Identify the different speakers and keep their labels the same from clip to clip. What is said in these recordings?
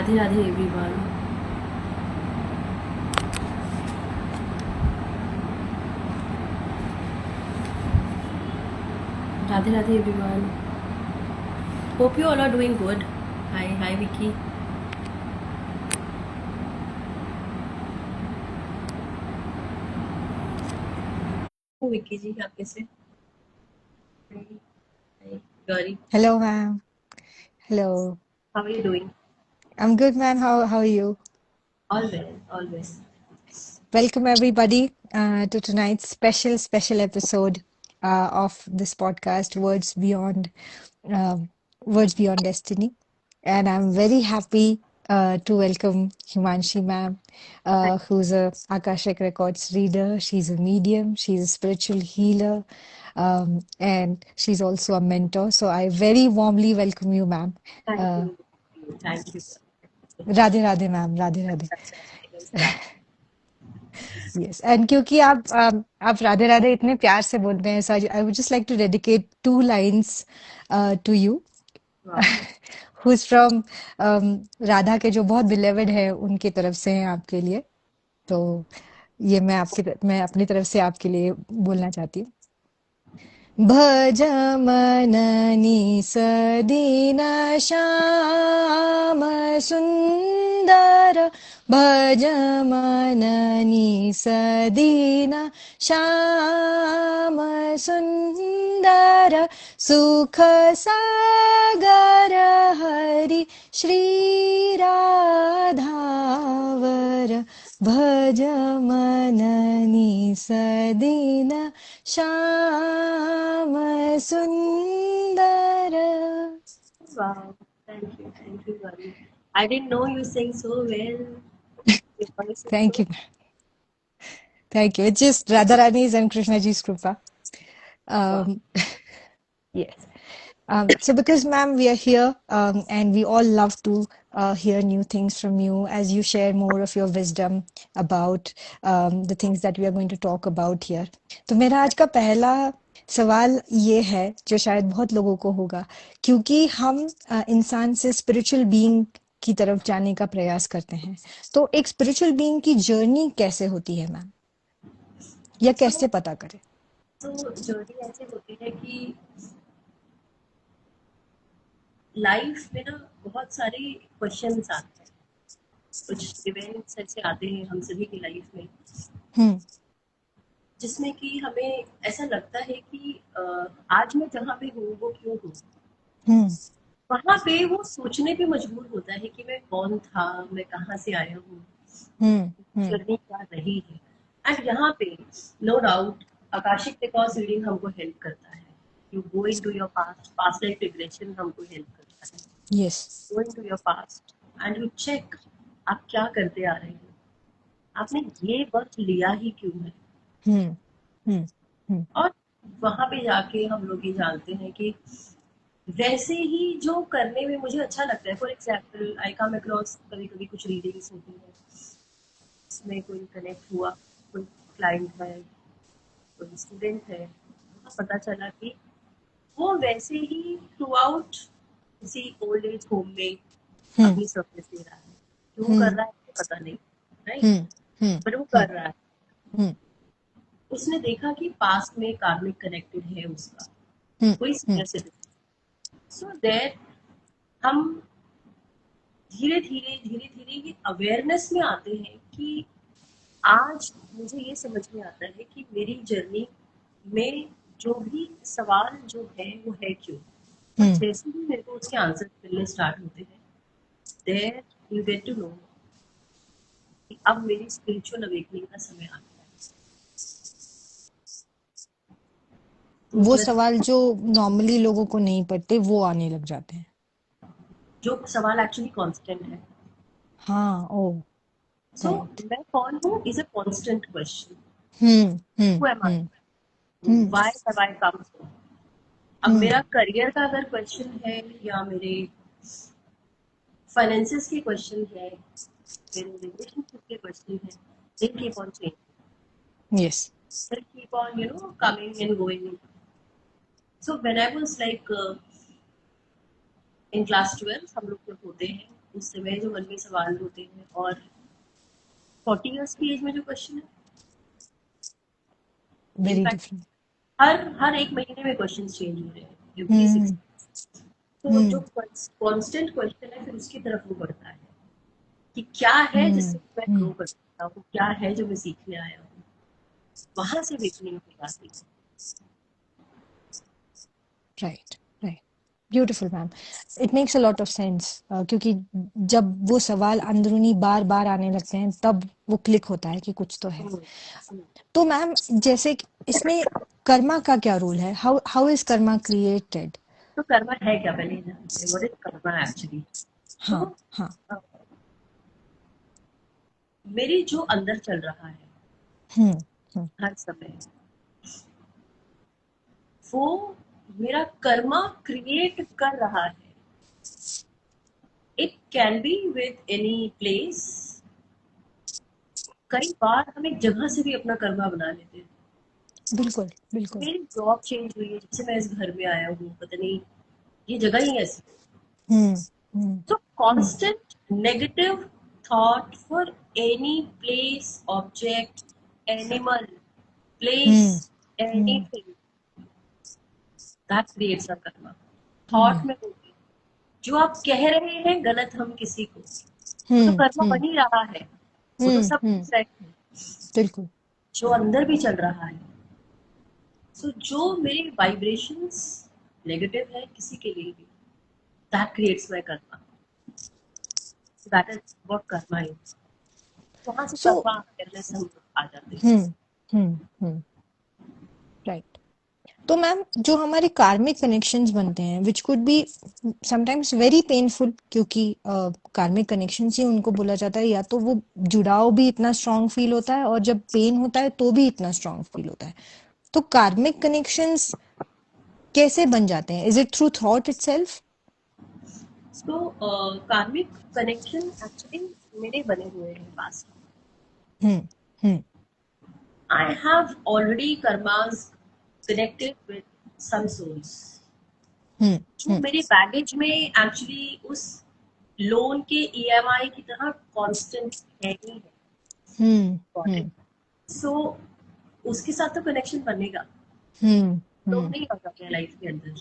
Speaker 1: Radhe Radhe everyone. Radhe Radhe everyone. Hope you all are doing good. Hi Vicky. Vicky ji आप कैसे? Hi Gauri.
Speaker 2: Hello, ma'am. Hello.
Speaker 1: How are you doing?
Speaker 2: I'm good, ma'am. How are you?
Speaker 1: All well, all well.
Speaker 2: Welcome, everybody, to tonight's special episode of this podcast, um, Words Beyond Destiny. And I'm very happy to welcome Himanshi, ma'am,
Speaker 1: Thank
Speaker 2: who's a Akashic Records reader. She's a medium. She's a spiritual healer. And she's also a mentor. So I very warmly welcome you, ma'am.
Speaker 1: thank
Speaker 2: Uh,
Speaker 1: you. Thank you so much.
Speaker 2: Radhe Radhe, ma'am. Radhe Radhe.
Speaker 1: Such a nice start.
Speaker 2: Yes and क्योंकि आप राधे राधे इतने प्यार से बोलते हैं so I would just like to dedicate two lines to you
Speaker 1: Wow.
Speaker 2: Who is from Radha के जो बहुत बिलेवेड है उनकी तरफ से हैं आपके लिए तो ये मैं अपनी तरफ से आपके लिए बोलना चाहती हूँ भज मननि सदीन श्याम सुंदर भज मननि सदीन श्याम सुंदर सुख सागर हरि श्री राधावर भज मननि सदीन श्याम सुंदर
Speaker 1: Wow. Thank you, Gauri. I didn't know you sing so well. Your voice is
Speaker 2: thank
Speaker 1: so
Speaker 2: you it's just Radha रानीज एंड कृष्णा जी कृपा
Speaker 1: wow.
Speaker 2: um, yes so because ma'am we are here and we all love to hear new things from you as you share more of your wisdom about the things that we are going to talk about here तो मेरा आज का पहला सवाल ये है जो शायद बहुत लोगों को होगा क्योंकि हम इंसान से स्पिरिचुअल बीइंग की तरफ जाने का प्रयास करते हैं तो एक स्पिरिचुअल बीइंग की जर्नी कैसे होती है मैम या कैसे
Speaker 1: So,
Speaker 2: पता करें
Speaker 1: जर्नी ऐसे होती है कि लाइफ में ना बहुत सारे क्वेश्चंस आते हैं, कुछ इवेंट्स ऐसे आते हैं हम सभी की लाइफ में
Speaker 2: हम्म
Speaker 1: जिसमें कि हमें ऐसा लगता है कि आज मैं जहाँ पे हूँ वो क्यों हूँ।
Speaker 2: हम्म
Speaker 1: वहां पे वो सोचने पे मजबूर होता है कि मैं कौन था, मैं कहाँ से आया हूँ,
Speaker 2: हम्म हम्म
Speaker 1: जर्नी क्या रही है। एंड यहाँ पे no doubt Akashic records reading हमको हेल्प करता है। You go into your past, past life regression हमको हेल्प करता है।
Speaker 2: Yes
Speaker 1: go into your past and you check आप क्या करते आ रहे हैं, आपने ये वक्त लिया ही क्यों है।
Speaker 2: हम्म हम्म हम्म
Speaker 1: और वहां पे जाके हम लोग ये जानते हैं कि वैसे ही जो करने में मुझे अच्छा लगता है। For example I come across कभी कभी कुछ रीडिंग्स होती है, इसमें कोई कनेक्ट हुआ, कोई क्लाइंट है, कोई स्टूडेंट है, पता चला कि वो वैसे ही थ्रू आउट किसी ओल्ड एज होम में
Speaker 2: हम्म
Speaker 1: अपनी सर्विस दे रहा है। क्यों कर
Speaker 2: हम्म
Speaker 1: रहा है मुझे पता नहीं, राइट,
Speaker 2: हम्म हम्म
Speaker 1: बट वो
Speaker 2: हम्म
Speaker 1: कर रहा है।
Speaker 2: हम्म
Speaker 1: उसने देखा कि पास्ट में कार्मिक कनेक्टेड है उसका
Speaker 2: हम्म
Speaker 1: कोई
Speaker 2: हम्म
Speaker 1: सीनियर सिटीजन। सो दैट हम धीरे धीरे ये अवेयरनेस में आते हैं कि आज मुझे ये समझ में आता है कि मेरी जर्नी में जो भी सवाल जो है वो है क्यों। और
Speaker 2: हम्म
Speaker 1: जैसे ही मेरे को उसके आंसर मिलने स्टार्ट होते हैं, there you get to know कि अब मेरी स्पिरिचुअल अवेकनिंग का समय आ गया है। तो
Speaker 2: वो
Speaker 1: जैसे
Speaker 2: सवाल जो नॉर्मली लोगों को नहीं पड़ते वो आने लग जाते हैं
Speaker 1: जो सवाल एक्चुअली कांस्टेंट है।
Speaker 2: हाँ ओ
Speaker 1: सो
Speaker 2: राइट
Speaker 1: मैं कौन हूँ is a constant question.
Speaker 2: Hmm
Speaker 1: who am
Speaker 2: hmm
Speaker 1: I,
Speaker 2: hmm
Speaker 1: why have I come. अब
Speaker 2: हम्म
Speaker 1: मेरा करियर का अगर क्वेश्चन है या मेरे फाइनेंसिस के क्वेश्चन है, मेरे रिलेशनशिप के क्वेश्चन है, they keep on changing,
Speaker 2: yes
Speaker 1: they keep on coming and going. So when I was like in class 12 हम लोग जब होते हैं उस समय जो मन में सवाल होते हैं, और 40 इयर्स की एज में जो क्वेश्चन है,
Speaker 2: वेरी
Speaker 1: इनफैक्ट
Speaker 2: डिफरेंट।
Speaker 1: हर हर एक महीने में क्वेश्चन चेंज हो रहे हैं, एवरी
Speaker 2: हम्म
Speaker 1: 6। तो जो
Speaker 2: हम्म
Speaker 1: कांस्टेंट क्वेश्चन है, फिर उसकी तरफ वो बढ़ता है कि क्या है
Speaker 2: हम्म
Speaker 1: जिससे मैं
Speaker 2: हम्म
Speaker 1: ग्रो कर सकता हूँ, क्या है जो मैं सीखने आया हूँ। वहां से बेकनिंग हो जाती है।
Speaker 2: Right right. Beautiful ma'am. It makes a lot of sense, क्योंकि जब वो सवाल अंदरूनी बार बार आने लगते हैं तब वो क्लिक होता है कि कुछ तो है।
Speaker 1: हम्म, हम्म।
Speaker 2: तो मैम, जैसे कि इसमें कर्मा का क्या रोल है? How how is Karma created?
Speaker 1: तो कर्मा है क्या, पहले ये जानते हैं व्हाट इज कर्मा एक्चुअली। तो
Speaker 2: हाँ हाँ।
Speaker 1: अ, मेरे जो अंदर चल रहा है
Speaker 2: हम्म हम्म
Speaker 1: हर समय, वो मेरा कर्मा क्रिएट कर रहा है। It can be with any place. कई बार हम एक जगह से भी अपना कर्मा बना लेते हैं।
Speaker 2: बिल्कुल बिल्कुल।
Speaker 1: मेरी जॉब चेंज हुई है, जब से मैं इस घर में आया हूँ, पता नहीं ये जगह ही ऐसी है।
Speaker 2: हम्म हम्म
Speaker 1: So constant negative thought for any place, object, animal,
Speaker 2: hmm
Speaker 1: place,
Speaker 2: hmm
Speaker 1: anything that creates a karma.
Speaker 2: Hmm
Speaker 1: thought में होगी, जो आप कह रहे हैं गलत हम किसी को, वो तो
Speaker 2: हम्म
Speaker 1: कर्म
Speaker 2: हम्म
Speaker 1: बन ही रहा है। वो तो सब
Speaker 2: हम्म।
Speaker 1: सेट है,
Speaker 2: बिल्कुल।
Speaker 1: जो अंदर भी चल रहा है। सो जो मेरी वाइब्रेशंस नेगेटिव है किसी के लिए भी, that creates my Karma. That is what Karma is. वहां से
Speaker 2: सो
Speaker 1: कर्मा अवेयरनेस हम आ जाते हैं।
Speaker 2: हम्म हम्म। राइट। तो मैम, जो हमारे कार्मिक कनेक्शंस बनते हैं which could be sometimes very painful, क्योंकि कार्मिक कनेक्शंस ही उनको बोला जाता है, या तो वो जुड़ाव भी इतना स्ट्रांग फील होता है और जब पेन होता है तो भी इतना स्ट्रांग फील होता है। तो कार्मिक कनेक्शंस कैसे बन जाते हैं? Is it through thought itself?
Speaker 1: तो कार्मिक कनेक्शन एक्चुअली मेरे बने हुए हैं पास्ट में।
Speaker 2: Hmm hmm
Speaker 1: I have already karmas connected with some souls,
Speaker 2: hmm
Speaker 1: जो
Speaker 2: हम्म
Speaker 1: मेरे बैगेज में एक्चुअली उस लोन के ईएमआई की तरह कांस्टेंट है ही है।
Speaker 2: हम्म
Speaker 1: गॉट इट।
Speaker 2: हम्म
Speaker 1: सो उसके साथ तो कनेक्शन बनेगा।
Speaker 2: हम्म
Speaker 1: लोग
Speaker 2: हम्म
Speaker 1: नहीं आ जाते हैं लाइफ के अंदर।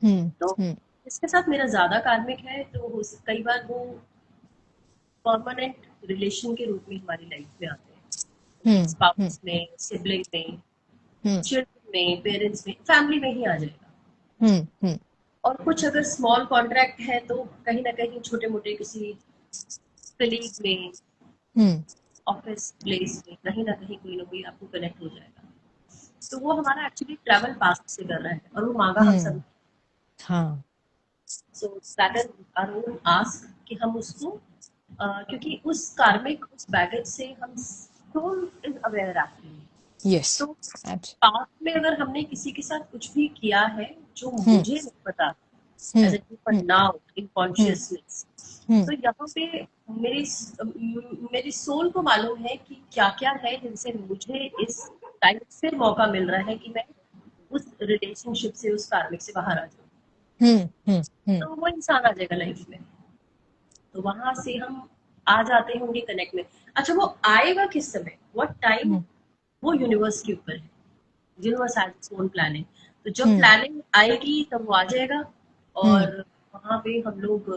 Speaker 2: हम्म
Speaker 1: तो
Speaker 2: हम्म
Speaker 1: इसके साथ मेरा ज्यादा कार्मिक है, तो कई बार वो परमानेंट रिलेशन के रूप में हमारी लाइफ में आते हैं,
Speaker 2: हम्म
Speaker 1: स्पाउस में, सिबलिंग में,
Speaker 2: हम्म
Speaker 1: चिल्ड्रन में, पेरेंट्स में, फैमिली में ही आ जाएगा।
Speaker 2: हम्म
Speaker 1: और कुछ अगर स्मॉल कॉन्ट्रैक्ट है तो कहीं ना कहीं छोटे मोटे किसी कलीग में,
Speaker 2: हम्म
Speaker 1: ऑफिस प्लेस में, कहीं ना कोई आपको कनेक्ट हो जाएगा। तो वो हमारा एक्चुअली ट्रैवल पास्ट से कर रहा है, और वो मांगा हम सब।
Speaker 2: हम्म। हाँ।
Speaker 1: So that is our own ask कि हम उसको क्योंकि उस कार्मिक उस बैगेज से हम soul is aware actually.
Speaker 2: Yes.
Speaker 1: तो
Speaker 2: एब्स।
Speaker 1: पास्ट में अगर हमने किसी के साथ कुछ भी किया है जो
Speaker 2: हम्म
Speaker 1: मुझे नहीं पता,
Speaker 2: hmm
Speaker 1: as a
Speaker 2: hmm
Speaker 1: now in
Speaker 2: hmm
Speaker 1: consciousness,
Speaker 2: hmm
Speaker 1: तो यहाँ पे मेरी मेरी सोल को मालूम है कि क्या क्या है जिनसे मुझे इस टाइम फिर मौका मिल रहा है कि मैं उस रिलेशनशिप से, उस कार्मिक से बाहर आ जाऊँ।
Speaker 2: हम्म हम्म
Speaker 1: तो वो इंसान आ जाएगा लाइफ में। तो वहां से हम आ जाते होंगे कनेक्ट में। अच्छा, वो आएगा किस समय, व्हाट टाइम,
Speaker 2: हम्म
Speaker 1: वो यूनिवर्स के ऊपर है। Universe has its own planning. तो जब
Speaker 2: हम्म
Speaker 1: प्लानिंग आएगी तब वो आ जाएगा।
Speaker 2: हम्म
Speaker 1: और वहां पे हम लोग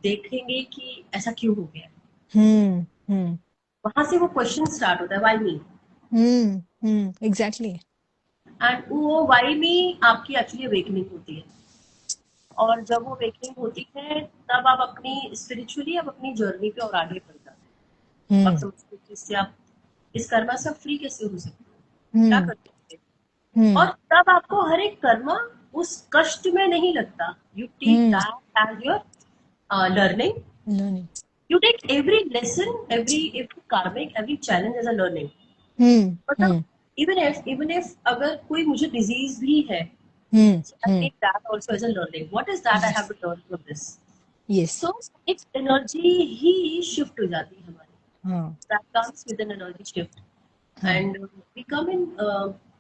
Speaker 1: देखेंगे कि ऐसा क्यों हो गया।
Speaker 2: हम्म
Speaker 1: वहां से वो क्वेश्चन स्टार्ट होता है, व्हाई मी।
Speaker 2: एग्जैक्टली।
Speaker 1: एंड वो व्हाई मी आपकी एक्चुअली अवेकनिंग होती है। और जब वो अवेकनिंग होती है, तब आप अपनी स्पिरिचुअली आप अपनी जर्नी पे और आगे बढ़ जाते हैं। आप
Speaker 2: हम्म
Speaker 1: समझते हो कि इससे आप इस कर्मा से आप फ्री कैसे हो सकते हो, क्या
Speaker 2: हम्म
Speaker 1: कर सकते हो।
Speaker 2: हम्म
Speaker 1: और तब आपको हर एक कर्मा उस कष्ट में नहीं लगता। You take
Speaker 2: hmm
Speaker 1: that as your learning.
Speaker 2: Learning.
Speaker 1: You take every lesson, every karmic, every challenge as a learning. मतलब
Speaker 2: हम्म
Speaker 1: even if अगर कोई मुझे डिजीज भी है, so I
Speaker 2: hmm.
Speaker 1: take that also as a learning. What is that I have
Speaker 2: yes
Speaker 1: to learn from this?
Speaker 2: Yes.
Speaker 1: So एक energy ही shift हो जाती है हमारी।
Speaker 2: हाँ
Speaker 1: That comes with an energy shift,
Speaker 2: हाँ।
Speaker 1: and we come in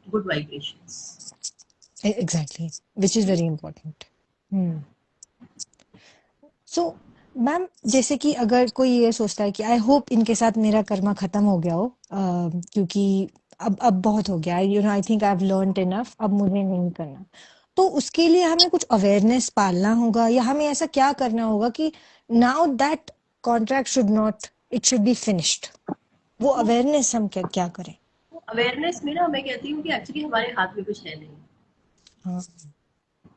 Speaker 1: good vibrations.
Speaker 2: Exactly, which is very important. Hmm. So ma'am जैसे कि अगर कोई ये सोचता है कि आई होप इनके साथ मेरा कर्मा खत्म हो गया हो, क्योंकि अब बहुत हो गया, I think I have learned enough, अब मुझे नहीं करना, तो उसके लिए हमें कुछ अवेयरनेस पालना होगा, या हमें ऐसा क्या करना होगा कि now that contract should not, it should be finished, वो
Speaker 1: तो
Speaker 2: अवेयरनेस हम क्या क्या करें?
Speaker 1: अवेयरनेस में ना मैं कहती हूँ कि एक्चुअली हमारे हाथ में कुछ है नहीं।
Speaker 2: हाँ।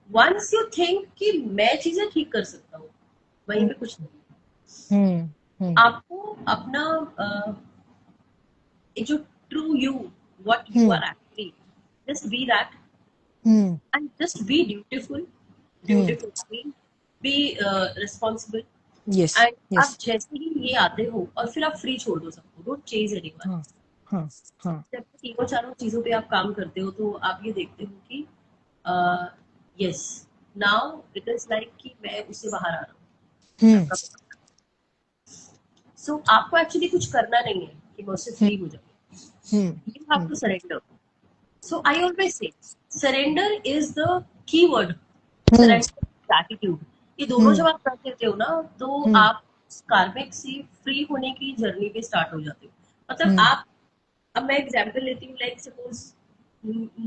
Speaker 1: वंस यू थिंक कि मैं चीजें ठीक कर सकता हूँ, वहीं
Speaker 2: हम्म
Speaker 1: पे कुछ नहीं।
Speaker 2: हम्म हम्म
Speaker 1: आपको अपना एक जो true you, what you
Speaker 2: hmm
Speaker 1: are actually, just be that
Speaker 2: hmm
Speaker 1: and just be beautiful.
Speaker 2: Hmm
Speaker 1: beautiful mean be responsible.
Speaker 2: Yes
Speaker 1: and
Speaker 2: yes.
Speaker 1: आप जैसे ही ये आते हो और फिर आप फ्री छोड़ दो सबको, डोंट चेज एनीवन।
Speaker 2: हाँ हाँ हाँ।
Speaker 1: जब तीनों चारों चीजों पे आप काम करते हो तो आप ये देखते हो कि yes, now it is like कि मैं उससे बाहर आ रहा हूँ
Speaker 2: हम्म
Speaker 1: आपका। सो आपको एक्चुअली कुछ करना नहीं है कि मैं उससे
Speaker 2: हम्म
Speaker 1: फ्री हो जाऊँ।
Speaker 2: Hmm
Speaker 1: you have
Speaker 2: hmm
Speaker 1: to surrender. So I always say surrender is the key word.
Speaker 2: Hmm
Speaker 1: surrender, gratitude, ये दोनों
Speaker 2: हम्म
Speaker 1: जब आप कर देते हो ना, तो
Speaker 2: हम्म
Speaker 1: आप कार्मिक से फ्री होने की जर्नी पे स्टार्ट हो जाते हो। मतलब
Speaker 2: हम्म
Speaker 1: आप, अब मैं एग्जांपल लेती हूँ, लाइक सपोज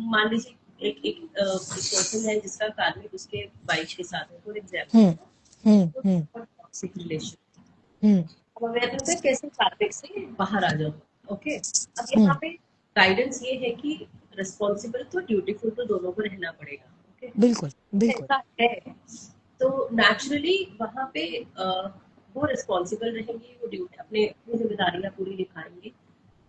Speaker 1: मान लीजिए एक पर्सन है जिसका कार्मिक उसके वाइफ के साथ है, for example,
Speaker 2: hmm hmm
Speaker 1: toxic relation.
Speaker 2: Hmm
Speaker 1: अब मैं कहते हैं कैसे कार्मिक से बाहर आ जाओ। ओके, अब यहाँ
Speaker 2: हम्म
Speaker 1: पे गाइडेंस ये है कि रिस्पॉन्सिबल तो ड्यूटीफुल तो दोनों को रहना पड़ेगा। ओके,
Speaker 2: बिल्कुल बिल्कुल।
Speaker 1: ऐसा है। तो नेचुरली वहां पे वो रिस्पॉन्सिबल रहेंगी, वो ड्यूटी अपने अपनी जिम्मेदारियां पूरी निभाएंगे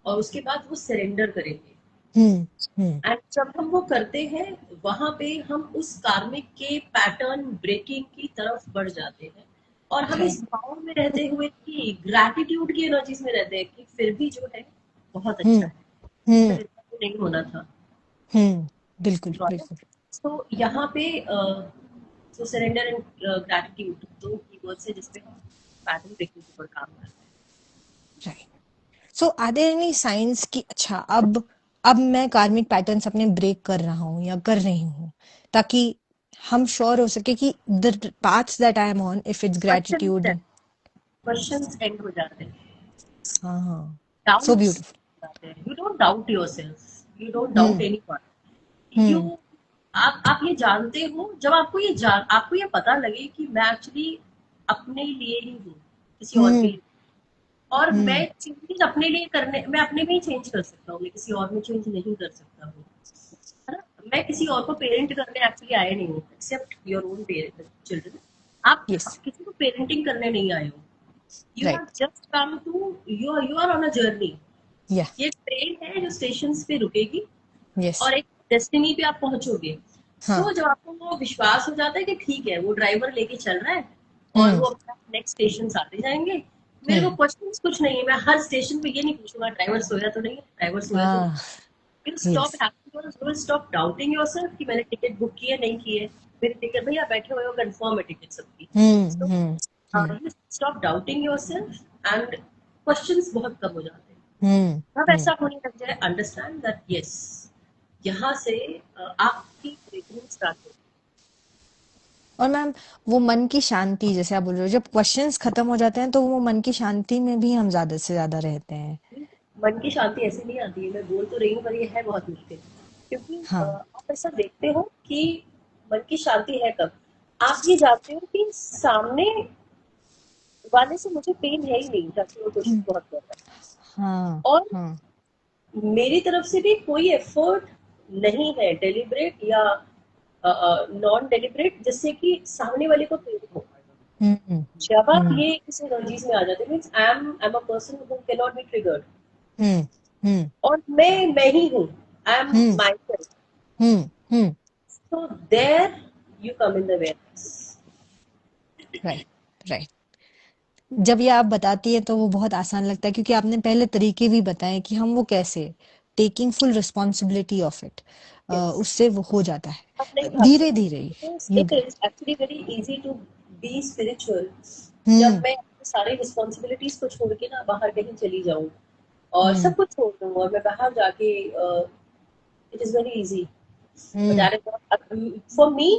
Speaker 1: और उसके बाद वो सरेंडर करेंगे।
Speaker 2: हम्म हम्म
Speaker 1: एंड जब हम वो करते हैं, वहां पे हम उस कार्मिक के पैटर्न ब्रेकिंग की तरफ बढ़ जाते हैं। और हम इस
Speaker 2: राइट।
Speaker 1: भाव में रहते हुए कि ग्रैटिट्यूड की एनर्जीज में रहते हैं कि फिर भी जो है बहुत अच्छा
Speaker 2: हम्म
Speaker 1: है,
Speaker 2: हम्म
Speaker 1: फिर इतना भी नहीं होना था।
Speaker 2: बिल्कुल बिल्कुल।
Speaker 1: तो यहाँ पे तो सरेंडर एंड ग्रैटिट्यूड दो कीवर्ड्स है जिसपे हम पैटर्न ब्रेकिंग के ऊपर काम करते हैं।
Speaker 2: Right. So are there any science कि अच्छा अब मैं कार्मिक पैटर्न्स अपने ब्रेक कर रहा हूँ या कर रही हूँ, ताकि हम श्योर हो सके कि the paths that I am on, if it's
Speaker 1: questions
Speaker 2: gratitude.
Speaker 1: Questions and हो जाते हैं,
Speaker 2: हाँ हाँ। So
Speaker 1: doubts
Speaker 2: beautiful.
Speaker 1: जाते हैं। You don't doubt yourself, you don't doubt
Speaker 2: hmm
Speaker 1: anyone. You,
Speaker 2: hmm
Speaker 1: आप ये जानते हो, जब आपको ये पता लगे कि मैं एक्चुअली अपने लिए ही हूँ, किसी और के
Speaker 2: हम्म
Speaker 1: लिए। और मैं
Speaker 2: हम्म
Speaker 1: चेंज अपने लिए करने, मैं अपने में ही चेंज कर सकता हूँ, मैं किसी और में चेंज नहीं कर सकता हूँ, है ना। मैं किसी और को पेरेंट करने एक्चुअली आए नहीं हूँ, except your own parent children. आप
Speaker 2: यस।
Speaker 1: किसी को पेरेंटिंग करने नहीं आए हो। You have
Speaker 2: right.
Speaker 1: Just come to, you are on a journey.
Speaker 2: Yeah.
Speaker 1: ये ट्रेन है जो स्टेशन पे रुकेगी
Speaker 2: यस।
Speaker 1: और एक डेस्टिनी पे आप पहुंचोगे।
Speaker 2: हाँ।
Speaker 1: सो जब आपको वो विश्वास हो जाता है कि ठीक है वो ड्राइवर लेके चल रहा है और
Speaker 2: हम्म
Speaker 1: वो अपना नेक्स्ट स्टेशन आते जाएंगे, मेरे को
Speaker 2: हम्म
Speaker 1: क्वेश्चन कुछ नहीं है, मैं हर स्टेशन पे ये नहीं पूछूंगा ड्राइवर सोया तो नहीं है, ड्राइवर सोया तो नहीं।
Speaker 2: हाँ।
Speaker 1: You stop
Speaker 2: yes.
Speaker 1: Having, you stop doubting yourself कि मैंने टिकट बुक की है नहीं की है, मेरी टिकट भैया बैठे हुए हो, कंफर्म है टिकट सबकी। So
Speaker 2: hmm hmm
Speaker 1: you stop doubting yourself and questions बहुत कम हो जाते हैं।
Speaker 2: हम्म
Speaker 1: अब
Speaker 2: हम्म।
Speaker 1: ऐसा होने लग जाए, अंडरस्टैंड दैट यस, यहाँ से आपकी ब्रेकिंग स्टार्ट होगी।
Speaker 2: और मैम वो मन की शांति, जैसे आप बोल रहे हो, जब क्वेश्चंस खत्म हो जाते हैं तो वो मन की शांति में भी हम ज्यादा से ज्यादा रहते हैं।
Speaker 1: मन की शांति ऐसे नहीं आती है, मैं बोल तो रही हूँ, पर ये है बहुत मुश्किल। क्योंकि
Speaker 2: हाँ।
Speaker 1: आप ऐसा देखते हो कि मन की शांति है कब, आप ये जानते हो कि सामने वाले से मुझे पेन है ही नहीं, ताकि वो कोशिश बहुत कर रहा है
Speaker 2: हाँ
Speaker 1: और
Speaker 2: हाँ।
Speaker 1: मेरी तरफ से भी कोई एफर्ट नहीं है डेलिब्रेट या नॉन डेलिब्रेट जिससे कि सामने वाले को पेन हो।
Speaker 2: हम्म
Speaker 1: जब आप
Speaker 2: हम्म
Speaker 1: ये इस एनर्जीज में आ जाते हैं, means I am a person who can not be triggered,
Speaker 2: hmm hmm
Speaker 1: और मैं ही हूँ, I am
Speaker 2: hmm
Speaker 1: my self.
Speaker 2: Hmm.
Speaker 1: So there you come in the awareness.
Speaker 2: Right right. जब ये आप बताती है तो वो बहुत आसान लगता है, क्योंकि आपने पहले तरीके भी बताए कि हम वो कैसे taking full responsibility of it,
Speaker 1: yes,
Speaker 2: उससे वो हो जाता
Speaker 1: आप नहीं
Speaker 2: है
Speaker 1: भागते
Speaker 2: धीरे
Speaker 1: हो।
Speaker 2: धीरे ये
Speaker 1: इट
Speaker 2: भी।
Speaker 1: Is actually very easy to be spiritual जब
Speaker 2: हम्म
Speaker 1: मैं सारी रिस्पॉन्सिबिलिटीज को छोड़ के ना बाहर कहीं चली जाऊं और
Speaker 2: हम्म
Speaker 1: सब कुछ छोड़ दूं और मैं बाहर जाके, it is very easy.
Speaker 2: Hmm
Speaker 1: for me,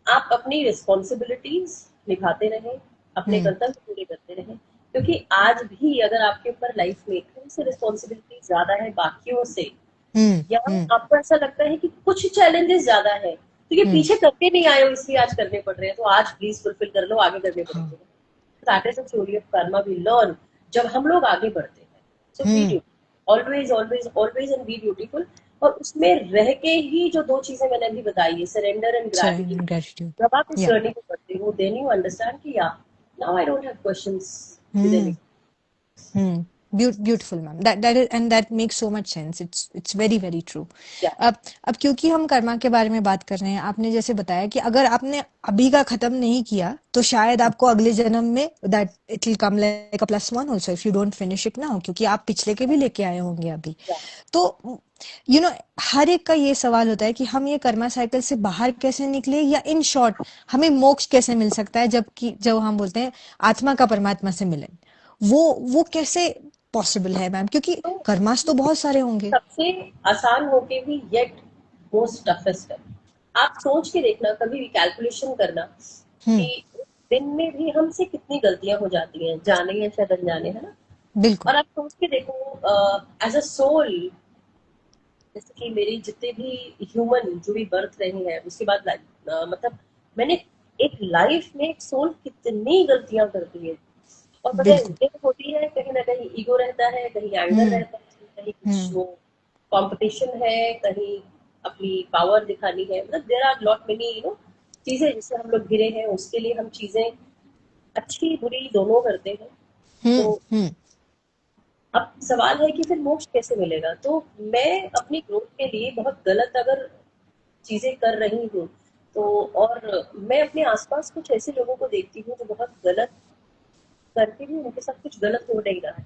Speaker 1: आप अपनी रिस्पॉन्सिबिलिटीज निभाते रहें, अपने
Speaker 2: हम्म
Speaker 1: कर्तव्य पूरे करते रहें, क्योंकि आज भी अगर आपके ऊपर लाइफ में थोड़ी सी रिस्पॉन्सिबिलिटी ज्यादा है बाकियों से,
Speaker 2: हम्म
Speaker 1: या
Speaker 2: हम्म
Speaker 1: आपको ऐसा लगता है कि कुछ चैलेंजेस ज्यादा है, तो ये
Speaker 2: हम्म
Speaker 1: पीछे करके नहीं आए हो इसलिए आज करने पड़ रहे हैं, तो आज प्लीज फुलफिल कर लो, आगे करने
Speaker 2: हाँ
Speaker 1: पड़ेंगे। That is the theory of karma we learn जब हम लोग आगे बढ़ते हैं। So be
Speaker 2: hmm
Speaker 1: beautiful, always always always and be beautiful. और उसमें रह के ही जो दो चीजें मैंने अभी बताई है, surrender and gratitude,
Speaker 2: surrender gratitude
Speaker 1: जब आप इस
Speaker 2: या
Speaker 1: जर्नी को करते हो देन यू अंडरस्टैंड कि या now I don't have questions with any.
Speaker 2: Hmm Hmm. Beautiful, ma'am. That is, and that makes so much sense. It's very very true.
Speaker 1: या
Speaker 2: अब क्योंकि हम कर्मा के बारे में बात कर रहे हैं, आपने जैसे बताया कि अगर आपने अभी का खत्म नहीं किया तो शायद आपको अगले जन्म में that it will come like a +1 also if you don't finish it now, क्योंकि आप पिछले के भी लेके आए होंगे अभी।
Speaker 1: या
Speaker 2: तो हर एक का ये सवाल होता है कि हम ये कर्मा साइकिल से बाहर कैसे निकले, या इन शॉर्ट हमें मोक्ष कैसे मिल सकता है, जबकि जब हम बोलते हैं आत्मा का परमात्मा से मिलन, वो कैसे पॉसिबल है मैम, क्योंकि
Speaker 1: तो
Speaker 2: कर्मास तो बहुत सारे होंगे।
Speaker 1: सबसे आसान होके भी येट मोस्ट टफेस्ट है। आप सोच के देखना, कभी भी कैलकुलेशन करना कि
Speaker 2: हम्म
Speaker 1: दिन में भी हमसे कितनी गलतियां हो जाती हैं, जाने या शायद अनजाने, है ना।
Speaker 2: बिल्कुल।
Speaker 1: और आप सोच के देखो एज अ सोल, जैसे कि मेरी जितने भी ह्यूमन जो भी बर्थ रहे हैं उसके बाद मतलब मैंने एक लाइफ में एक सोल कितनी गलतियां करती है। और पता है
Speaker 2: बिल्कुल।
Speaker 1: ये होती है, कहीं ना कहीं ईगो रहता है, कहीं एंगर
Speaker 2: हम्म
Speaker 1: रहता है, कहीं कुछ
Speaker 2: हम्म
Speaker 1: वो कंपटीशन है, कहीं अपनी पावर दिखानी है, मतलब देयर आर लॉट मेनी चीजें जिससे हम लोग गिरे हैं, उसके लिए हम चीजें अच्छी बुरी दोनों करते हैं। तो
Speaker 2: हम्म
Speaker 1: अब सवाल है कि फिर मोक्ष कैसे मिलेगा। तो मैं अपनी ग्रोथ के लिए बहुत गलत अगर चीजें कर रही हूँ, तो और मैं अपने आसपास कुछ ऐसे लोगों को देखती हूँ जो बहुत गलत करके भी उनके साथ कुछ गलत हो नहीं रहा है,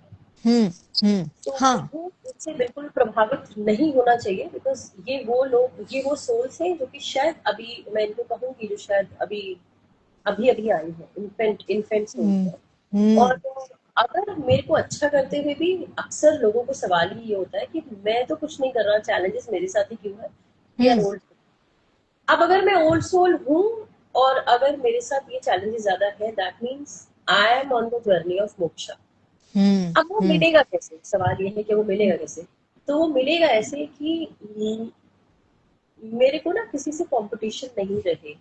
Speaker 1: तो
Speaker 2: हाँ।
Speaker 1: मुझे इससे बिल्कुल प्रभावित नहीं होना चाहिए, बिकॉज ये वो सोल्स हैं जो कि शायद अभी मैं इनको कहूंगी जो शायद अभी अभी अभी आई है, इन्फेंट सोल्स
Speaker 2: हम्म
Speaker 1: है। और
Speaker 2: हम्म
Speaker 1: अगर मेरे को अच्छा करते हुए भी अक्सर लोगों को सवाल ही ये होता है कि मैं तो कुछ नहीं कर रहा, चैलेंजेस मेरे साथ ही क्यों है, वी आर
Speaker 2: हम्म
Speaker 1: ओल्ड। अब अगर मैं ओल्ड सोल हूँ और अगर मेरे साथ ये चैलेंजेस ज्यादा है, that means I am on the journey of moksha. अब वो
Speaker 2: हम्म
Speaker 1: मिलेगा कैसे, सवाल ये है कि वो मिलेगा कैसे। तो वो मिलेगा ऐसे कि मेरे को ना किसी से कंपटीशन नहीं रहे,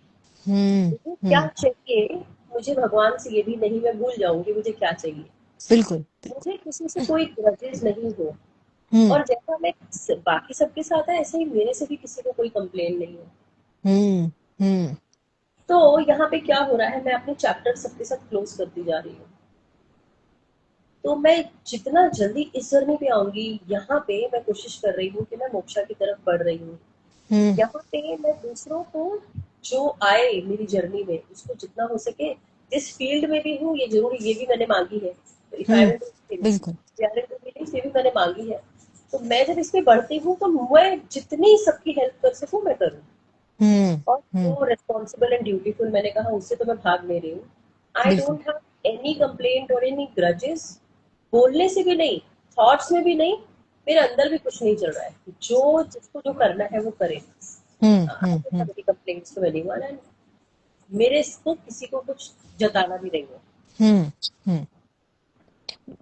Speaker 1: मुझे क्या
Speaker 2: हम्म
Speaker 1: चाहिए, मुझे भगवान से ये भी नहीं मैं भूल जाऊंगी मुझे क्या चाहिए,
Speaker 2: बिल्कुल बिल्कुल।
Speaker 1: मुझे किसी से कोई ग्रजेस नहीं हो।
Speaker 2: हम्म
Speaker 1: और जैसा मैं बाकी सबके साथ है ऐसे ही मेरे से भी किसी को कोई कंप्लेन नहीं हो।
Speaker 2: हम्म हम्म
Speaker 1: तो यहाँ पे क्या हो रहा है, मैं अपने चैप्टर सबके साथ क्लोज करती जा रही हूँ। तो मैं जितना जल्दी इस जर्नी पे आऊंगी, यहाँ पे मैं कोशिश कर रही हूँ कि मैं मोक्षा की तरफ बढ़ रही हूँ।
Speaker 2: हम्म
Speaker 1: यहाँ पे मैं दूसरों को जो आए मेरी जर्नी में उसको जितना हो सके, जिस फील्ड में भी हूँ, ये जरूर ये भी मैंने मांगी है, तो इफ आई
Speaker 2: हम्म
Speaker 1: विल
Speaker 2: बिल्कुल।
Speaker 1: ये भी मैंने मांगी है। तो मैं जब इसमें बढ़ती हूँ तो मैं जितनी सबकी हेल्प कर सकूँ मैं करूँ।
Speaker 2: हम्म
Speaker 1: और
Speaker 2: हम्म
Speaker 1: जो रिस्पॉन्सिबल एंड ड्यूटीफुल मैंने कहा, उससे तो मैं भाग नहीं रही हूँ। आई
Speaker 2: बिल्कुल।
Speaker 1: डोंट हैव एनी कंप्लेंट और एनी ग्रजेस, बोलने से भी नहीं, थॉट्स में भी नहीं, मेरे अंदर भी कुछ नहीं चल रहा है, जो जिसको जो करना है वो करे। I don't
Speaker 2: hmm
Speaker 1: have any complaints to anyone, and मेरे को किसी को कुछ जताना भी नहीं है।
Speaker 2: हम्म हम्म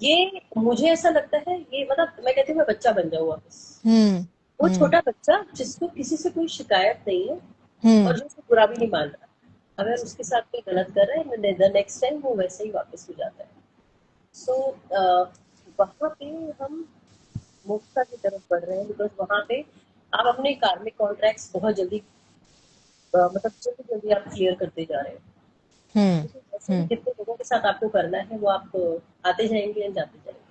Speaker 1: ये मुझे ऐसा लगता है, ये मतलब मैं कहती हूँ मैं बच्चा बन जाऊँ वापस,
Speaker 2: हम्म
Speaker 1: वो
Speaker 2: हम्म
Speaker 1: छोटा बच्चा जिसको किसी से कोई शिकायत नहीं है और
Speaker 2: हम्म
Speaker 1: जो उसको बुरा भी नहीं मान रहा। अगर उसके साथ कोई गलत कर रहा है द नेक्स्ट टाइम वो वैसे ही वापस हो जाता है। सो वहां पे हम मोक्षा की तरफ बढ़ रहे हैं, बिकॉज वहां पे आप अपने कार्मिक कॉन्ट्रैक्ट्स बहुत जल्दी मतलब जल्दी जल्दी आप क्लियर करते जा रहे हैं,
Speaker 2: हम्म
Speaker 1: क्योंकि जैसे ही
Speaker 2: हम्म
Speaker 1: जितने लोगों के साथ आपको करना है वो आप आते जाएंगे एंड जाते जाएंगे।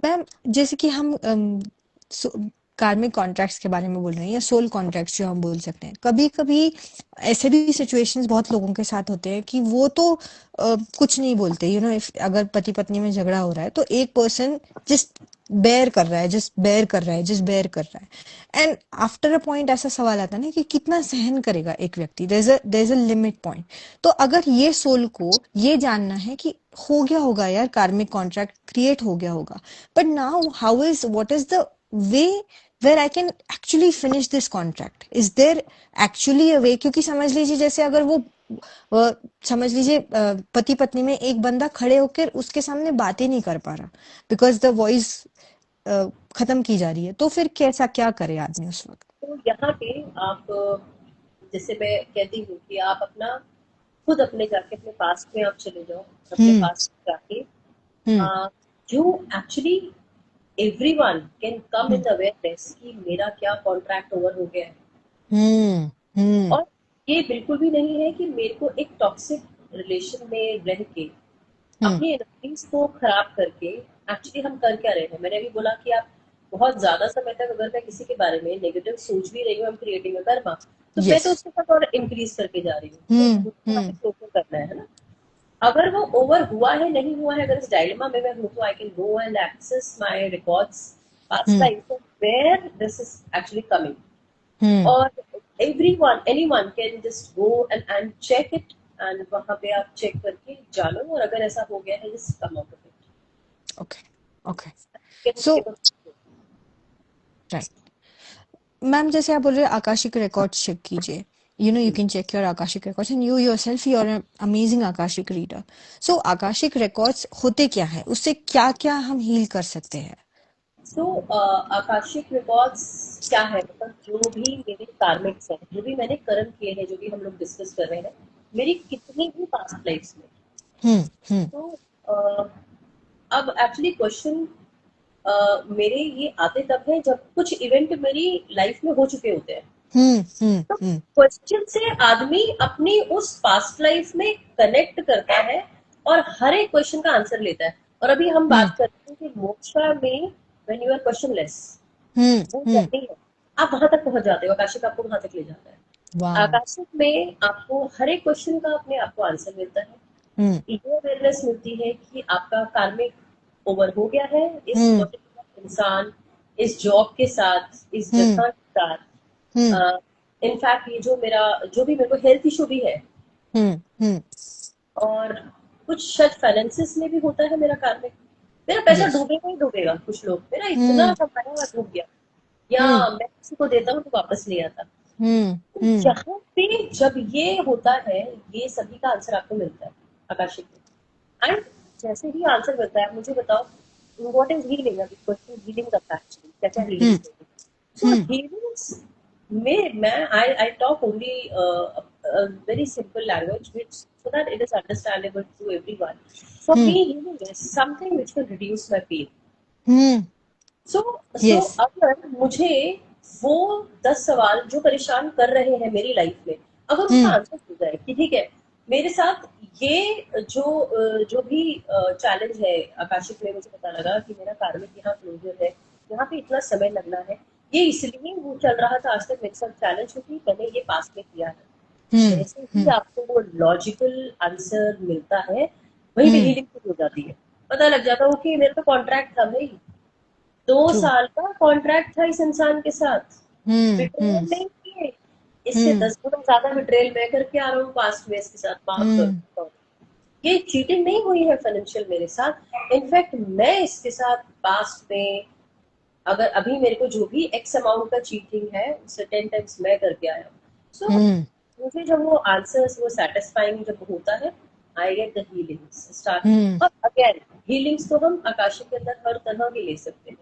Speaker 2: मैम, जैसे कि हम कार्मिक कॉन्ट्रैक्ट्स के बारे में बोल रहे हैं, या सोल कॉन्ट्रैक्ट्स जो हम बोल सकते हैं, कभी कभी ऐसे भी सिचुएशंस बहुत लोगों के साथ होते हैं कि वो तो कुछ नहीं बोलते, इफ अगर पति पत्नी में झगड़ा हो रहा है तो एक पर्सन जस्ट बेयर कर रहा है, एंड आफ्टर अ पॉइंट ऐसा सवाल आता है ना कि कितना सहन करेगा एक व्यक्ति, there is a limit point. तो अगर ये सोल को ये जानना है कि हो गया होगा यार, कार्मिक कॉन्ट्रैक्ट क्रिएट हो गया होगा, but now what is the way where I can actually finish this contract? Is there actually a way? क्योंकि समझ लीजिए जैसे अगर वो वो समझ लीजिए पति पत्नी में एक बंदा खड़े होकर उसके सामने बातें नहीं कर पा रहा बिकॉज द वॉइस खत्म की जा रही है, तो फिर कैसा क्या करे आदमी उस वक्त?
Speaker 1: तो यहाँ पे आप जैसे मैं कहती हूँ कि आप अपना खुद अपने जाके अपने पास्ट में आप चले जाओ, अपने
Speaker 2: हम्म।
Speaker 1: पास्ट में जाके
Speaker 2: hmm.
Speaker 1: You actually everyone can come in
Speaker 2: hmm.
Speaker 1: Awareness कि मेरा क्या कॉन्ट्रैक्ट ओवर हो गया है।
Speaker 2: हम्म। हम्म।
Speaker 1: और ये बिल्कुल भी नहीं है कि मेरे को एक टॉक्सिक रिलेशन में रह के
Speaker 2: हम्म।
Speaker 1: अपनी एनर्जीज को खराब करके एक्चुअली हम कर क्या रहे हैं। मैंने अभी बोला कि आप बहुत ज्यादा समय तक अगर मैं किसी के बारे में नेगेटिव सोच भी रही हूँ, हम क्रिएटिंग में कर्मा, तो मैं
Speaker 2: यस।
Speaker 1: तो उसके साथ और इंक्रीज करके जा रही हूँ। तो
Speaker 2: हम्म।
Speaker 1: मुझे वहाँ पे
Speaker 2: हम्म।
Speaker 1: क्लोजर करना है ना। अगर वो ओवर हुआ है नहीं हुआ है, अगर इस डायलेमा में मैं हूँ, तो I can go and access my records past
Speaker 2: hmm.
Speaker 1: Life where this is actually coming.
Speaker 2: Hmm.
Speaker 1: और everyone anyone can just go and check it, and वहां पे आप चेक करके जानो, और अगर ऐसा हो गया है just come out of it,
Speaker 2: okay. Okay.
Speaker 1: get
Speaker 2: सो
Speaker 1: उसके बाद।
Speaker 2: राइट मैम, जैसे आप बोल रहे हैं आकाशिक रिकॉर्ड्स चेक कीजिए, you can check your akashic records and you yourself you're an amazing akashic reader. So akashic records होते क्या है, उससे क्या क्या हम हील कर सकते हैं?
Speaker 1: सो आकाशिक रिकॉर्ड्स क्या है, मतलब जो भी मेरे कार्मिक्स हैं, जो भी मैंने कर्म किए हैं, जो भी हम लोग डिस्कस कर रहे हैं, मेरी कितनी भी पास्ट लाइफ्स में।
Speaker 2: हम्म। हम्म।
Speaker 1: तो अब एक्चुअली क्वेश्चन मेरे ये आते तब है जब कुछ इवेंट मेरी लाइफ में हो चुके होते हैं।
Speaker 2: हम्म। हम्म।
Speaker 1: तो
Speaker 2: हम्म।
Speaker 1: क्वेश्चन से आदमी अपनी उस पास्ट लाइफ में कनेक्ट करता है और हर एक क्वेश्चन का आंसर लेता है। और अभी हम
Speaker 2: हम्म।
Speaker 1: बात करते हैं कि मोक्षा में व्हेन यू आर क्वेश्चनलेस,
Speaker 2: हम्म।
Speaker 1: वो
Speaker 2: हम्म।
Speaker 1: जर्नी है, आप वहां तक पहुंच जाते हो, आकाशिक आपको वहां तक ले जाता है।
Speaker 2: वाह।
Speaker 1: आकाशिक में आपको हर एक क्वेश्चन का अपने आप को आंसर मिलता है।
Speaker 2: हम्म।
Speaker 1: ये अवेयरनेस मिलती है कि आपका कार्मिक ओवर हो गया है इस
Speaker 2: हम्म।
Speaker 1: पर्टिकुलर इंसान, इस जॉब के साथ, इस
Speaker 2: हम्म।
Speaker 1: जगह के
Speaker 2: हम्म।
Speaker 1: साथ। इनफैक्ट ये जो मेरा, जो भी मेरे को हेल्थ इशू भी है,
Speaker 2: हम्म। हम्म।
Speaker 1: और कुछ शायद फाइनेंसिस में भी होता है मेरा कार्मिक। मेरा पैसा
Speaker 2: यस।
Speaker 1: डूबेगा ही डूबेगा, कुछ लोग मेरा इतना
Speaker 2: हम्म।
Speaker 1: कमाया हुआ डूब गया, या
Speaker 2: हम्म।
Speaker 1: मैं किसी को देता हूँ तो वापस नहीं आता।
Speaker 2: हम्म।
Speaker 1: तो
Speaker 2: हम्म।
Speaker 1: यहाँ पे जब ये होता है, ये सभी का आंसर आपको मिलता है आकाशिक में। एंड जैसे ही आंसर मिलता है, मुझे बताओ व्हाट इज हीलिंग, अभी क्वेश्चन हीलिंग का था एक्चुअली, क्या क्या हीलिंग
Speaker 2: हम्म।
Speaker 1: होगी। सो
Speaker 2: हम्म।
Speaker 1: हीलिंग्स में मैं I talk only very simple language which, so that it is understandable to everyone. For me
Speaker 2: hmm.
Speaker 1: healing is something which will reduce my pain.
Speaker 2: Hmm.
Speaker 1: So so
Speaker 2: yes.
Speaker 1: अगर मुझे वो 10 सवाल जो परेशान कर रहे हैं मेरी लाइफ में, अगर उनका
Speaker 2: हम्म।
Speaker 1: आंसर हो जाए कि ठीक है, मेरे साथ ये जो भी चैलेंज है आकाशिक में, मुझे पता लगा कि मेरा कार्मिक यहाँ क्लोजर है, यहाँ पे इतना समय लगना है, ये इसलिए वो चल रहा था आज तक मेरे साथ चैलेंज, क्योंकि मैंने ये पास में किया है।
Speaker 2: हम्म।
Speaker 1: जैसे ही
Speaker 2: हम्म।
Speaker 1: आपको वो लॉजिकल आंसर मिलता है, वहीं पे
Speaker 2: हम्म।
Speaker 1: हीलिंग शुरू हो जाती है। पता लग जाता है ओके, मेरा तो कॉन्ट्रैक्ट था भाई, 2
Speaker 2: ट्रू।
Speaker 1: साल का कॉन्ट्रैक्ट था इस इंसान के साथ,
Speaker 2: हम्म।
Speaker 1: बिट्रेयल
Speaker 2: हम्म।
Speaker 1: नहीं किए, इससे
Speaker 2: हम्म।
Speaker 1: 10 गुना ज्यादा बिट्रेयल मैं करके आ रहा हूँ पास्ट में इसके साथ, माफ
Speaker 2: हम्म।
Speaker 1: करो। ये चीटिंग नहीं हुई है फाइनेंशियल मेरे साथ, इनफैक्ट मैं इसके साथ पास्ट में, अगर अभी मेरे को जो भी एक्स अमाउंट का चीटिंग है उससे 10 टाइम्स मैं करके आया हूँ। सो
Speaker 2: हम्म।
Speaker 1: मुझे जब वो आंसर्स वो सेटिस्फाइंग जब होता है, I get the healings start.
Speaker 2: Hmm.
Speaker 1: और अगेन हीलिंग्स तो हम आकाशिक के अंदर हर तरह की ले सकते हैं।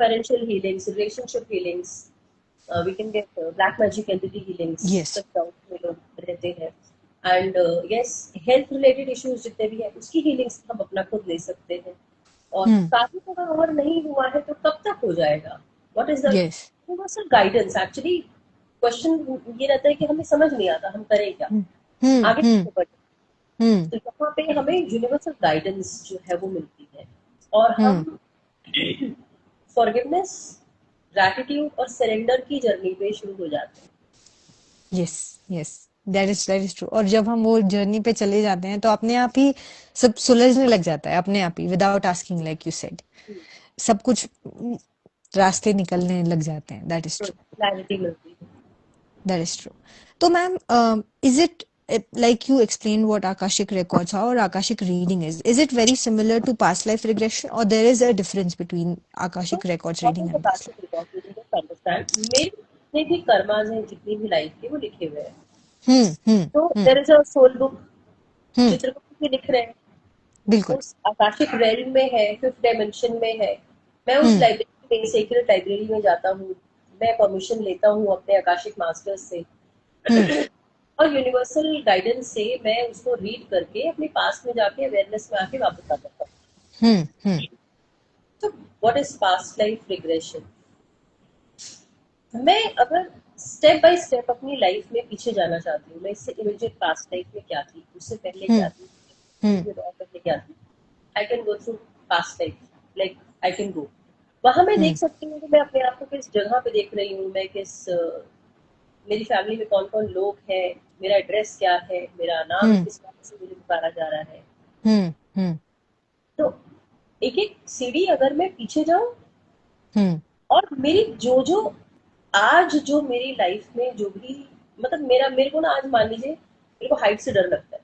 Speaker 1: Financial healings, relationship healings, we can get black magic entity healings,
Speaker 2: yes.
Speaker 1: सब डाउट में लोग रहते हैं। And yes, health related issues जितने भी है उसकी हीलिंग्स हम अपना खुद ले सकते हैं। और
Speaker 2: हम्म।
Speaker 1: काफी अगर ओवर नहीं हुआ है तो कब तक हो जाएगा, what is the
Speaker 2: yes.
Speaker 1: Universal guidance actually. Question ये रहता है कि हमें समझ नहीं आता हम करें क्या,
Speaker 2: हम्म। हम्म।
Speaker 1: आगे
Speaker 2: हम्म।
Speaker 1: कैसे बढ़े।
Speaker 2: हम्म।
Speaker 1: तो यहाँ पे हमें यूनिवर्सल गाइडेंस जो है वो मिलती है, और
Speaker 2: हम्म।
Speaker 1: हम फॉरगिवनेस, ग्रैटिट्यूड और सरेंडर की जर्नी पे शुरू हो जाते हैं।
Speaker 2: Yes. Yes. That is true. और जब हम वो जर्नी पे चले जाते हैं तो अपने आप ही सब सुलझने लग जाता है, अपने आप ही, without asking, like you said, सब कुछ रास्ते निकलने लग जाते हैं। That is true.
Speaker 1: क्लैरिटी मिलती है।
Speaker 2: That is true. So, ma'am, is it like you explained what Akashic records are or Akashic reading is? Is it very similar to past life regression, or there is a difference between
Speaker 1: तो
Speaker 2: Akashic records
Speaker 1: what
Speaker 2: reading
Speaker 1: is the
Speaker 2: and past
Speaker 1: cast
Speaker 2: life?
Speaker 1: Of record, understand मेरे जितने भी karmas हैं, जितनी भी life के, वो लिखे हुए हैं। तो
Speaker 2: hmm.
Speaker 1: There is a soul book,
Speaker 2: hmm.
Speaker 1: Chitragupta भी लिख रहे हैं,
Speaker 2: बिल्कुल।
Speaker 1: उस आकाशिक रेलम में है, फिफ्थ डायमेंशन में है। मैं उस
Speaker 2: हम्म।
Speaker 1: लाइब्रेरी में, सेक्रेट लाइब्रेरी में जाता हूँ, मैं परमिशन लेता हूँ अपने आकाशिक मास्टर्स से
Speaker 2: हम्म।
Speaker 1: और यूनिवर्सल गाइडेंस से मैं उसको रीड करके अपने पास में जाके अवेयरनेस में आके वापस आ जाता हूँ।
Speaker 2: हम्म।
Speaker 1: तो what is past life regression? मैं अगर स्टेप बाय स्टेप अपनी लाइफ में पीछे जाना चाहती हूँ, मैं इससे इमीडिएट पास्ट लाइफ में क्या थी, उससे पहले क्या
Speaker 2: हम्म।
Speaker 1: थी,
Speaker 2: हम्म।
Speaker 1: इमीडिएट और पहले क्या थी, आई can go through past life, like I can गो वहां मैं देख
Speaker 2: हम्म।
Speaker 1: सकती हूँ कि मैं अपने आप को किस जगह पे देख रही हूँ, मैं किस मेरी फैमिली में कौन कौन लोग हैं, मेरा एड्रेस क्या है, मेरा नाम
Speaker 2: हम्म।
Speaker 1: किस नाम से मुझे पुकारा जा रहा है।
Speaker 2: हम्म। हम्म।
Speaker 1: तो एक एक सीढ़ी अगर मैं पीछे जाऊं
Speaker 2: हम्म।
Speaker 1: और मेरी जो जो आज जो मेरी लाइफ में जो भी, मतलब मेरे को ना आज मान लीजिए मेरे को हाइट से डर लगता है,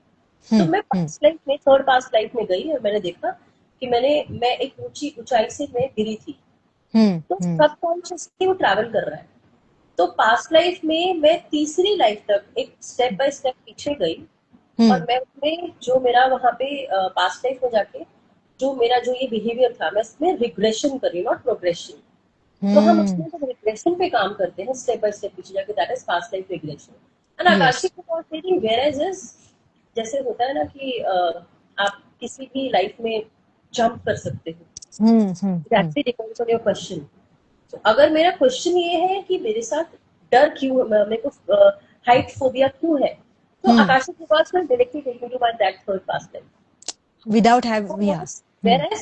Speaker 1: तो
Speaker 2: हम्म।
Speaker 1: मैं
Speaker 2: हम्म।
Speaker 1: पास्ट लाइफ में, थर्ड पास्ट लाइफ में गई और मैंने देखा कि मैं एक ऊंची ऊंचाई से मैं गिरी थी, तो
Speaker 2: हम्म।
Speaker 1: सबकॉन्शियसली वो ट्रैवल कर रहा है। तो पास्ट लाइफ में मैं तीसरी लाइफ तक एक स्टेप बाय स्टेप पीछे गई और
Speaker 2: हम्म।
Speaker 1: मैं उसमें जो मेरा वहां पे पास्ट लाइफ में जाके जो मेरा जो ये बिहेवियर था, मैं इसमें रिग्रेशन कर रही हूँ, नॉट प्रोग्रेशन। तो हम
Speaker 2: हम्म।
Speaker 1: उसमें जब रिग्रेशन पे काम करते हैं स्टेप बाय स्टेप पीछे जाके, that is past life regression. And
Speaker 2: yes.
Speaker 1: Akashic recording where is, जैसे होता है ना कि आप किसी भी लाइफ में जंप कर सकते हो,
Speaker 2: hmm.
Speaker 1: That depends on your question. तो अगर मेरा क्वेश्चन ये है कि मेरे साथ डर क्यों, मेरे को हाइट फोबिया क्यों है, तो
Speaker 2: हम्म।
Speaker 1: आकाशिक रिकॉर्ड्स में directly take me to my that third past
Speaker 2: without have या।
Speaker 1: Life.
Speaker 2: Hmm.
Speaker 1: Where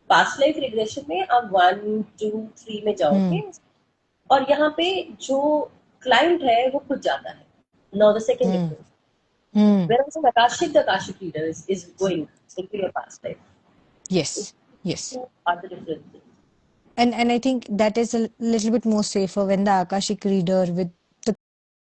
Speaker 1: past life regression में आप 1 2 3 में जाओगे
Speaker 2: हम्म।
Speaker 1: और यहाँ पे जो क्लाइंट है वो खुद जाता है, now the second
Speaker 2: hmm.
Speaker 1: Difference,
Speaker 2: hmm.
Speaker 1: whereas an akashic, the akashic reader is going into your past life.
Speaker 2: Yes.
Speaker 1: It's
Speaker 2: Yes.
Speaker 1: two are the different things.
Speaker 2: And I think that is a little bit more safer when the Akashic reader with